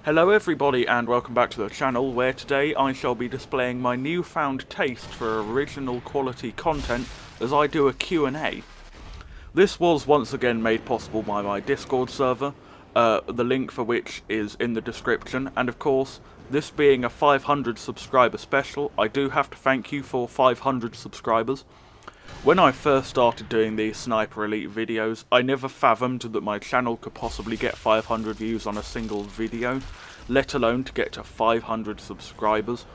Hello everybody and welcome back to the channel, where today I shall be displaying my newfound taste for original quality content as I do a Q&A. This was once again made possible by my Discord server, the link for which is in the description, and of course, this being a 500 subscriber special, I do have to thank you for 500 subscribers. When I first started doing these Sniper Elite videos, I never fathomed that my channel could possibly get 500 views on a single video, let alone to get to 500 subscribers.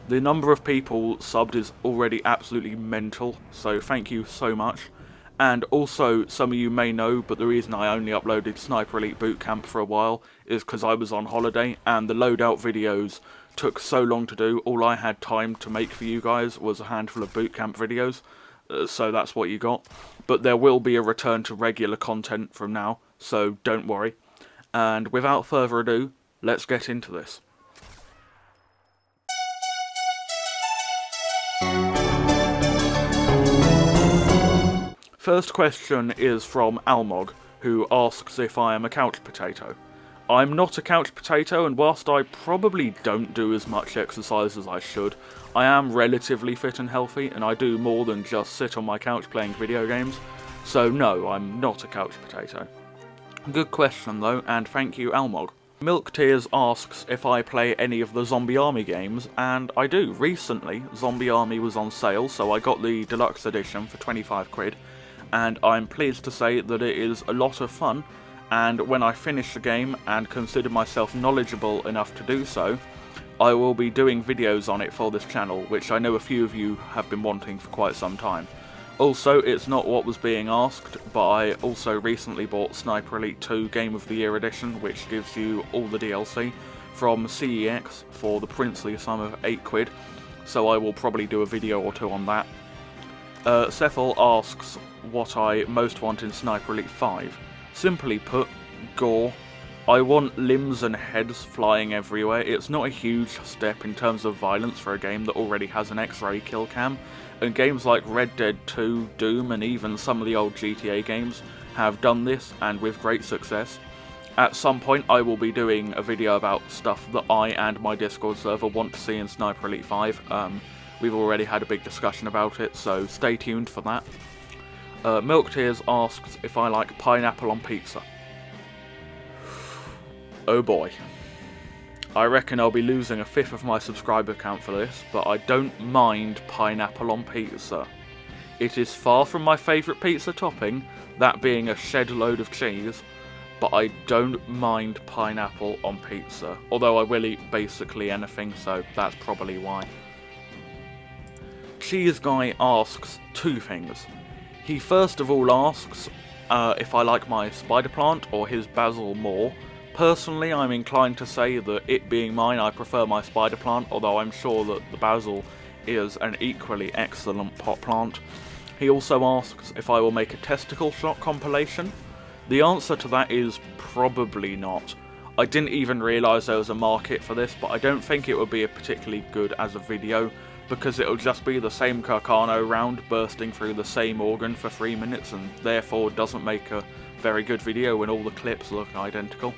The number of people subbed is already absolutely mental, so thank you so much. And also, some of you may know, but the reason I only uploaded Sniper Elite Bootcamp for a while is because I was on holiday, and the loadout videos took so long to do, all I had time to make for you guys was a handful of Bootcamp videos. So that's what you got. But there will be a return to regular content from now, so don't worry. And without further ado, let's get into this. First question is from Almog, who asks if I am a couch potato. I'm not a couch potato, and whilst I probably don't do as much exercise as I should, I am relatively fit and healthy, and I do more than just sit on my couch playing video games, so no, I'm not a couch potato. Good question though, and thank you Almog. Milk Tears asks if I play any of the Zombie Army games, and I do. Recently, Zombie Army was on sale, so I got the deluxe edition for 25 quid, and I'm pleased to say that it is a lot of fun. And when I finish the game and consider myself knowledgeable enough to do so, I will be doing videos on it for this channel, which I know a few of you have been wanting for quite some time. Also, it's not what was being asked, but I also recently bought Sniper Elite 2 Game of the Year Edition, which gives you all the DLC from CEX for the princely sum of 8 quid, so I will probably do a video or two on that. Cephal asks what I most want in Sniper Elite 5. Simply put, gore. I want limbs and heads flying everywhere. It's not a huge step in terms of violence for a game that already has an X-ray kill cam, and games like Red Dead 2, Doom, and even some of the old GTA games have done this, and with great success. At some point I will be doing a video about stuff that I and my Discord server want to see in Sniper Elite 5. We've already had a big discussion about it, so stay tuned for that. Milk Tears asks if I like pineapple on pizza. Oh boy. I reckon I'll be losing a fifth of my subscriber count for this, but I don't mind pineapple on pizza. It is far from my favourite pizza topping, that being a shed load of cheese, but I don't mind pineapple on pizza, although I will eat basically anything, so that's probably why. Cheese Guy asks two things. He first of all asks if I like my spider plant or his basil more. Personally, I'm inclined to say that it being mine, I prefer my spider plant, although I'm sure that the basil is an equally excellent pot plant. He also asks if I will make a testicle shot compilation. The answer to that is probably not. I didn't even realise there was a market for this, but I don't think it would be particularly good as a video, because it'll just be the same Carcano round bursting through the same organ for 3 minutes, and therefore doesn't make a very good video when all the clips look identical.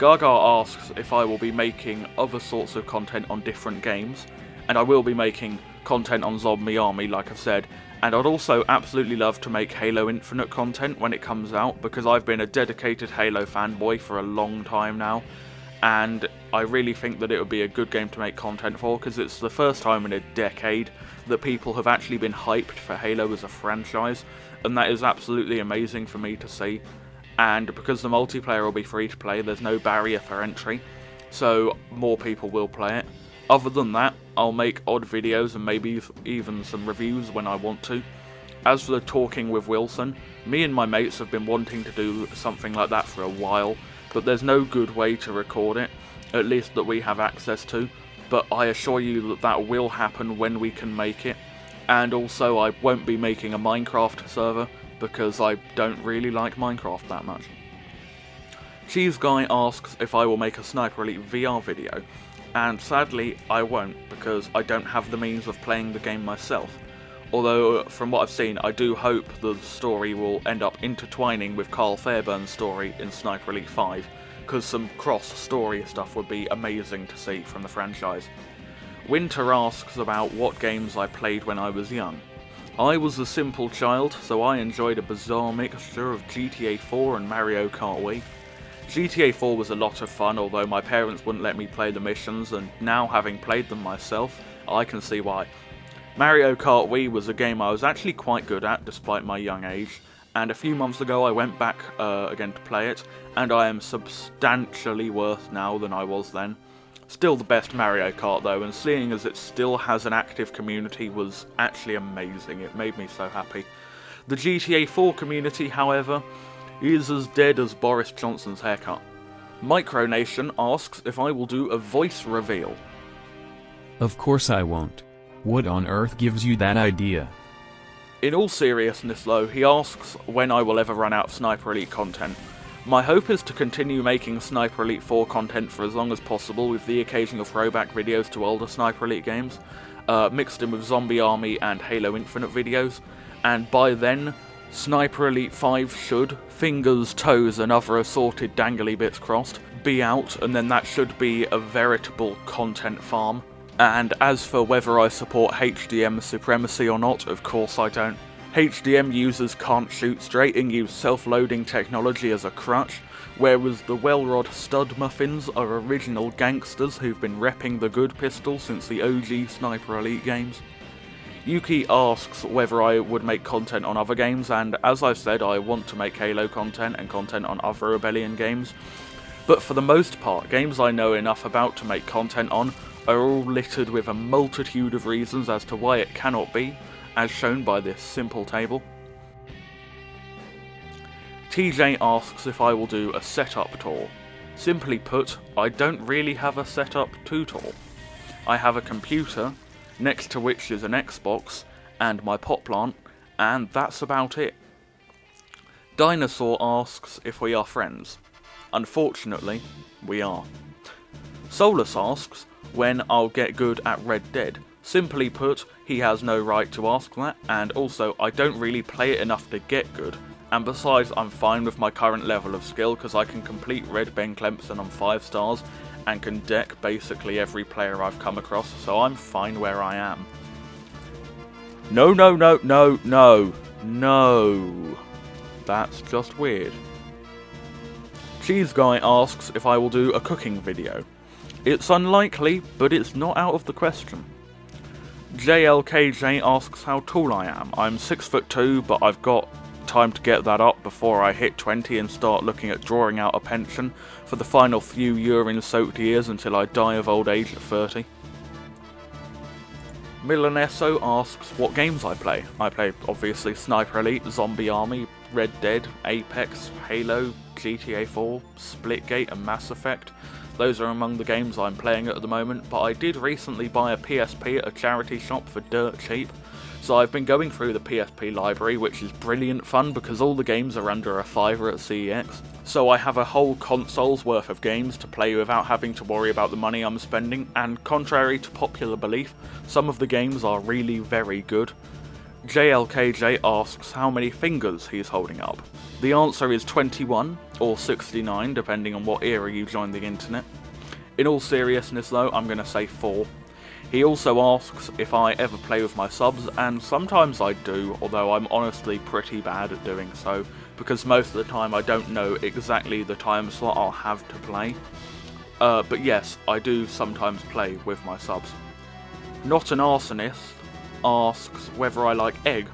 Gaga asks if I will be making other sorts of content on different games, and I will be making content on Zombie Army, like I've said, and I'd also absolutely love to make Halo Infinite content when it comes out, because I've been a dedicated Halo fanboy for a long time now, and I really think that it would be a good game to make content for, because it's the first time in a decade that people have actually been hyped for Halo as a franchise, and that is absolutely amazing for me to see. And because the multiplayer will be free to play, there's no barrier for entry, so more people will play it. Other than that, I'll make odd videos and maybe even some reviews when I want to. As for the Talking with Wilson, me and my mates have been wanting to do something like that for a while, but there's no good way to record it, at least that we have access to, but I assure you that that will happen when we can make it. And also, I won't be making a Minecraft server, because I don't really like Minecraft that much. Cheese Guy asks if I will make a Sniper Elite VR video, and sadly I won't, because I don't have the means of playing the game myself. Although, from what I've seen, I do hope the story will end up intertwining with Carl Fairbairn's story in Sniper Elite 5, because some cross-story stuff would be amazing to see from the franchise. Winter asks about what games I played when I was young. I was a simple child, so I enjoyed a bizarre mixture of GTA 4 and Mario Kart Wii. GTA 4 was a lot of fun, although my parents wouldn't let me play the missions, and now having played them myself, I can see why. Mario Kart Wii was a game I was actually quite good at, despite my young age, and a few months ago I went back again to play it, and I am substantially worse now than I was then. Still the best Mario Kart though, and seeing as it still has an active community was actually amazing. It made me so happy. The GTA 4 community, however, is as dead as Boris Johnson's haircut. Micronation asks if I will do a voice reveal. Of course I won't. What on earth gives you that idea? In all seriousness though, he asks when I will ever run out of Sniper Elite content. My hope is to continue making Sniper Elite 4 content for as long as possible, with the occasional throwback videos to older Sniper Elite games, mixed in with Zombie Army and Halo Infinite videos, and by then, Sniper Elite 5 should, fingers, toes and other assorted dangly bits crossed, be out, and then that should be a veritable content farm. And as for whether I support HDM supremacy or not, of course I don't. HDM users can't shoot straight and use self-loading technology as a crutch, whereas the Welrod Stud Muffins are original gangsters who've been repping the good pistol since the OG Sniper Elite games. Yuki asks whether I would make content on other games, and as I've said, I want to make Halo content and content on other Rebellion games, but for the most part, games I know enough about to make content on are all littered with a multitude of reasons as to why it cannot be, as shown by this simple table. TJ asks if I will do a setup tour. Simply put, I don't really have a setup tour. I have a computer, next to which is an Xbox, and my pot plant, and that's about it. Dinosaur asks if we are friends. Unfortunately, we are. Solus asks when I'll get good at Red Dead. Simply put, he has no right to ask that, and also I don't really play it enough to get good, and besides I'm fine with my current level of skill because I can complete Red Ben Clemson on 5 stars and can deck basically every player I've come across, so I'm fine where I am. No. That's just weird. Cheese Guy asks if I will do a cooking video. It's unlikely, but it's not out of the question. JLKJ asks how tall I am. I'm 6'2", but I've got time to get that up before I hit 20 and start looking at drawing out a pension for the final few urine-soaked years until I die of old age at 30. Milanesso asks what games I play. I play, obviously, Sniper Elite, Zombie Army, Red Dead, Apex, Halo, GTA 4, Splitgate and Mass Effect. Those are among the games I'm playing at the moment, but I did recently buy a PSP at a charity shop for dirt cheap, so I've been going through the PSP library, which is brilliant fun because all the games are under a $5 at CEX, so I have a whole console's worth of games to play without having to worry about the money I'm spending, and contrary to popular belief, some of the games are really very good. JLKJ asks how many fingers he's holding up. The answer is 21, or 69, depending on what era you joined the internet. In all seriousness though, I'm going to say 4. He also asks if I ever play with my subs, and sometimes I do, although I'm honestly pretty bad at doing so, because most of the time I don't know exactly the time slot I'll have to play. But yes, I do sometimes play with my subs. Not an Arsonist asks whether I like egg,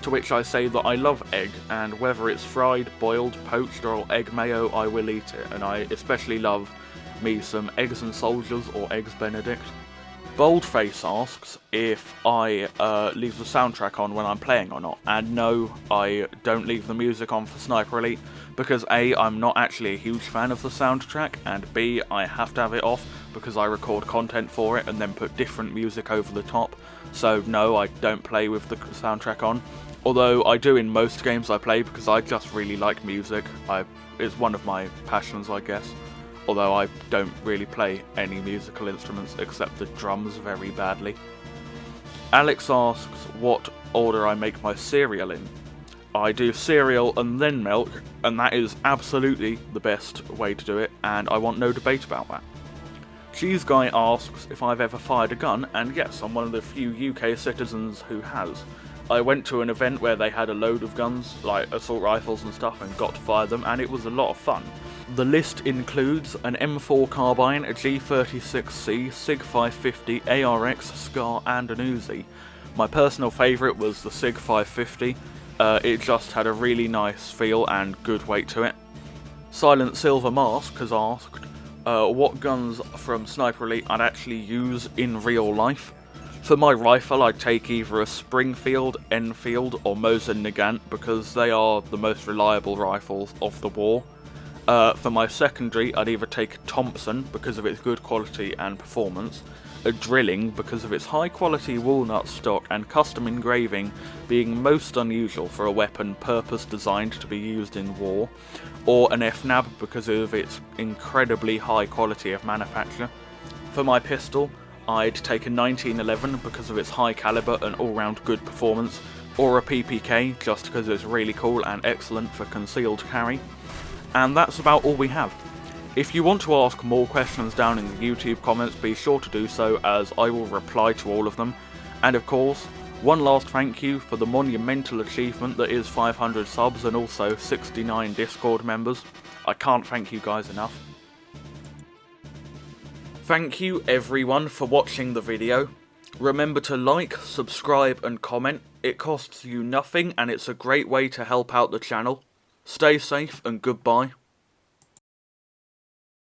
to which I say that I love egg, and whether it's fried, boiled, poached or egg mayo, I will eat it, and I especially love me some eggs and soldiers or eggs benedict. Boldface asks if I leave the soundtrack on when I'm playing or not, and no, I don't leave the music on for Sniper Elite, because A, I'm not actually a huge fan of the soundtrack, and B, I have to have it off because I record content for it and then put different music over the top, so no, I don't play with the soundtrack on, although I do in most games I play because I just really like music. It's one of my passions, I guess. Although I don't really play any musical instruments except the drums very badly. Alex asks what order I make my cereal in. I do cereal and then milk, and that is absolutely the best way to do it, and I want no debate about that. Cheese Guy asks if I've ever fired a gun, and yes, I'm one of the few UK citizens who has. I went to an event where they had a load of guns, like assault rifles and stuff, and got to fire them, and it was a lot of fun. The list includes an M4 carbine, a G36C, SIG 550, ARX, SCAR, and an Uzi. My personal favourite was the SIG 550. It just had a really nice feel and good weight to it. Silent Silver Mask has asked what guns from Sniper Elite I'd actually use in real life. For my rifle, I'd take either a Springfield, Enfield, or Mosin Nagant because they are the most reliable rifles of the war. For my secondary, I'd either take a Thompson because of its good quality and performance, a Drilling because of its high quality walnut stock and custom engraving being most unusual for a weapon purpose designed to be used in war, or an FNAB because of its incredibly high quality of manufacture. For my pistol, I'd take a 1911 because of its high caliber and all-round good performance, or a PPK just because it's really cool and excellent for concealed carry. And that's about all we have. If you want to ask more questions down in the YouTube comments, be sure to do so, as I will reply to all of them. And of course, one last thank you for the monumental achievement that is 500 subs and also 69 Discord members. I can't thank you guys enough. Thank you everyone for watching the video. Remember to like, subscribe and comment. It costs you nothing and it's a great way to help out the channel. Stay safe and goodbye.